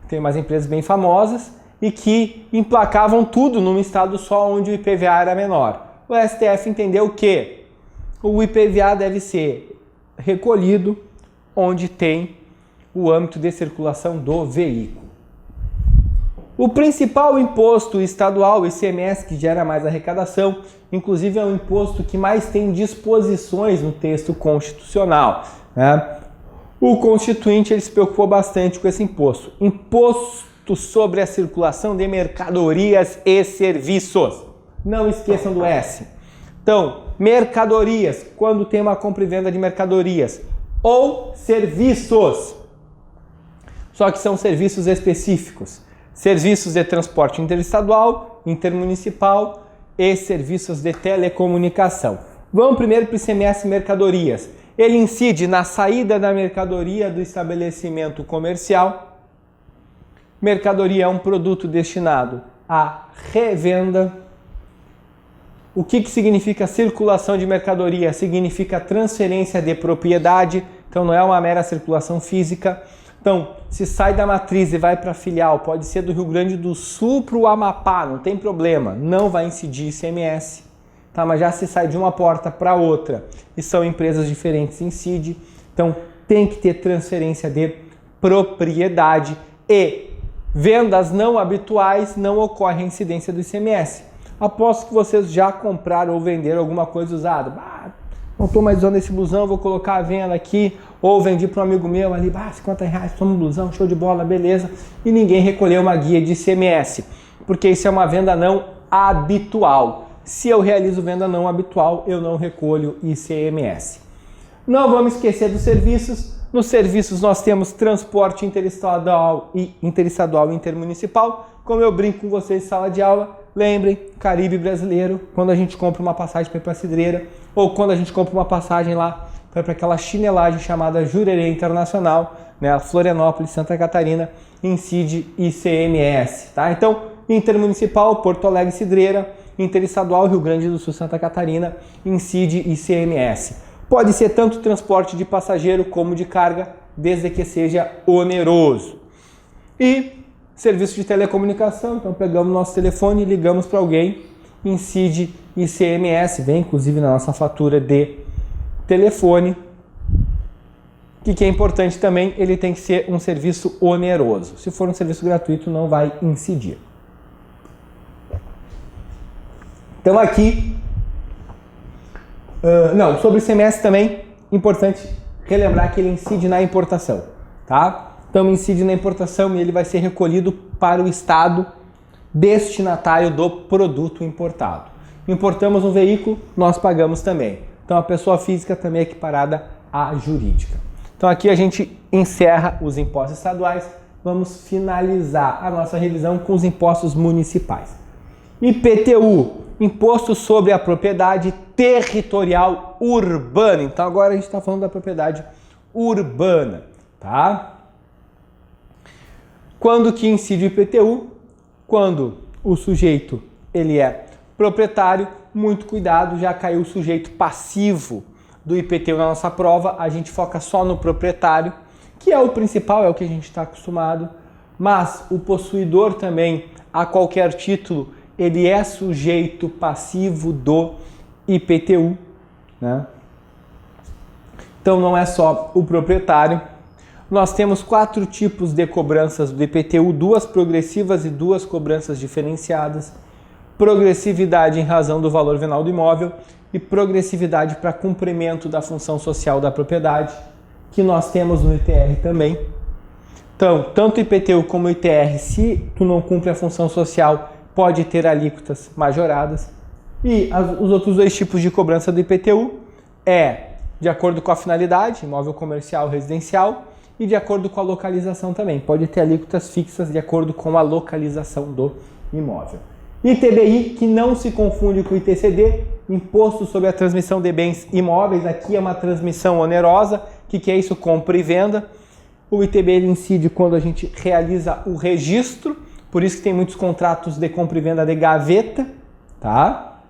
Tem umas empresas bem famosas e que emplacavam tudo num estado só onde o IPVA era menor. O STF entendeu que o IPVA deve ser recolhido onde tem o âmbito de circulação do veículo. O principal imposto estadual, o ICMS, que gera mais arrecadação, inclusive é o imposto que mais tem disposições no texto constitucional, né? O Constituinte ele se preocupou bastante com esse imposto. Imposto sobre a circulação de mercadorias e serviços. Não esqueçam do S. Então, mercadorias, quando tem uma compra e venda de mercadorias, ou serviços. Só que são serviços específicos. Serviços de transporte interestadual, intermunicipal e serviços de telecomunicação. Vamos primeiro para o ICMS mercadorias. Ele incide na saída da mercadoria do estabelecimento comercial. Mercadoria é um produto destinado à revenda. O que significa circulação de mercadoria? Significa transferência de propriedade, então não é uma mera circulação física. Então, se sai da matriz e vai para a filial, pode ser do Rio Grande do Sul para o Amapá, não tem problema, não vai incidir ICMS. Tá, mas já se sai de uma porta para outra e são empresas diferentes, incide. Então, tem que ter transferência de propriedade e vendas não habituais não ocorre a incidência do ICMS. Aposto que vocês já compraram ou venderam alguma coisa usada. Não estou mais usando esse blusão, vou colocar a venda aqui. Ou vendi para um amigo meu ali, R$50, toma um blusão, show de bola, beleza. E ninguém recolheu uma guia de ICMS, porque isso é uma venda não habitual. Se eu realizo venda não habitual, eu não recolho ICMS. Não vamos esquecer dos serviços. Nos serviços nós temos transporte interestadual e intermunicipal. Como eu brinco com vocês em sala de aula, lembrem, Caribe brasileiro, quando a gente compra uma passagem para ir para a Cidreira, ou quando a gente compra uma passagem lá para aquela chinelagem chamada Jurerê Internacional, né, Florianópolis, Santa Catarina, incide ICMS, tá? Então, intermunicipal, Porto Alegre, Cidreira, interestadual, Rio Grande do Sul, Santa Catarina, incide ICMS. Pode ser tanto transporte de passageiro como de carga, desde que seja oneroso. E serviço de telecomunicação, então pegamos nosso telefone e ligamos para alguém, incide ICMS, vem inclusive na nossa fatura de telefone. O que é importante também, ele tem que ser um serviço oneroso. Se for um serviço gratuito, não vai incidir. Então aqui, sobre o ICMS também, importante relembrar que ele incide na importação, tá? Então incide na importação e ele vai ser recolhido para o estado destinatário do produto importado. Importamos um veículo, nós pagamos também. Então a pessoa física também é equiparada à jurídica. Então aqui a gente encerra os impostos estaduais, vamos finalizar a nossa revisão com os impostos municipais. IPTU, Imposto sobre a Propriedade Territorial Urbana. Então agora a gente está falando da propriedade urbana. tá? Quando que incide o IPTU? Quando o sujeito ele é proprietário, muito cuidado, já caiu o sujeito passivo do IPTU na nossa prova, a gente foca só no proprietário, que é o principal, é o que a gente está acostumado, mas o possuidor também, a qualquer título, ele é sujeito passivo do IPTU, né? Então não é só o proprietário. Nós temos 4 tipos de cobranças do IPTU, 2 progressivas e 2 cobranças diferenciadas. Progressividade em razão do valor venal do imóvel e progressividade para cumprimento da função social da propriedade, que nós temos no ITR também. Então, tanto o IPTU como o ITR, se tu não cumpre a função social, pode ter alíquotas majoradas. E os outros 2 tipos de cobrança do IPTU é de acordo com a finalidade, imóvel comercial, residencial, e de acordo com a localização também. Pode ter alíquotas fixas de acordo com a localização do imóvel. ITBI, que não se confunde com o ITCD, Imposto sobre a Transmissão de Bens Imóveis. Aqui é uma transmissão onerosa. O que é isso? Compra e venda. O ITBI ele incide quando a gente realiza o registro, por isso que tem muitos contratos de compra e venda de gaveta, tá?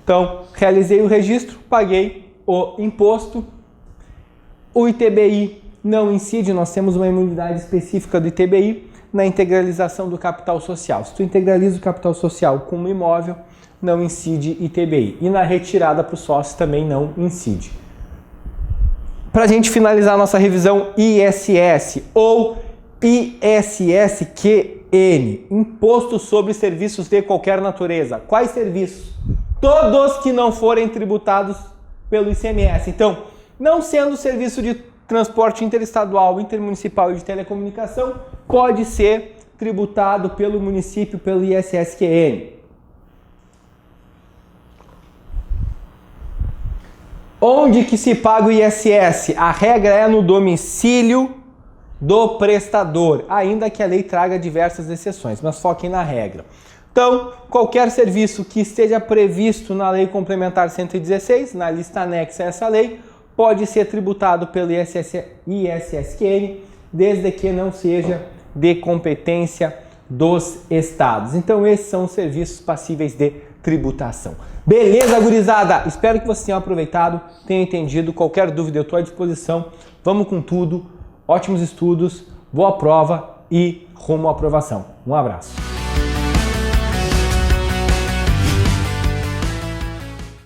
Então, realizei o registro, paguei o imposto. O ITBI não incide, nós temos uma imunidade específica do ITBI na integralização do capital social. Se tu integraliza o capital social com um imóvel, não incide ITBI. E na retirada para o sócio também não incide. Para a gente finalizar a nossa revisão, ISS ou ISSQN, Imposto sobre Serviços de Qualquer Natureza. Quais serviços? Todos que não forem tributados pelo ICMS. Então, não sendo serviço de transporte interestadual, intermunicipal e de telecomunicação, pode ser tributado pelo município, pelo ISSQN. Onde que se paga o ISS? A regra é no domicílio do prestador, ainda que a lei traga diversas exceções, mas foquem na regra. Então, qualquer serviço que esteja previsto na Lei Complementar 116, na lista anexa a essa lei, pode ser tributado pelo ISSQN, desde que não seja de competência dos estados. Então, esses são os serviços passíveis de tributação. Beleza, gurizada? Espero que vocês tenham aproveitado, tenham entendido. Qualquer dúvida, eu estou à disposição. Vamos com tudo. Ótimos estudos, boa prova e rumo à aprovação. Um abraço.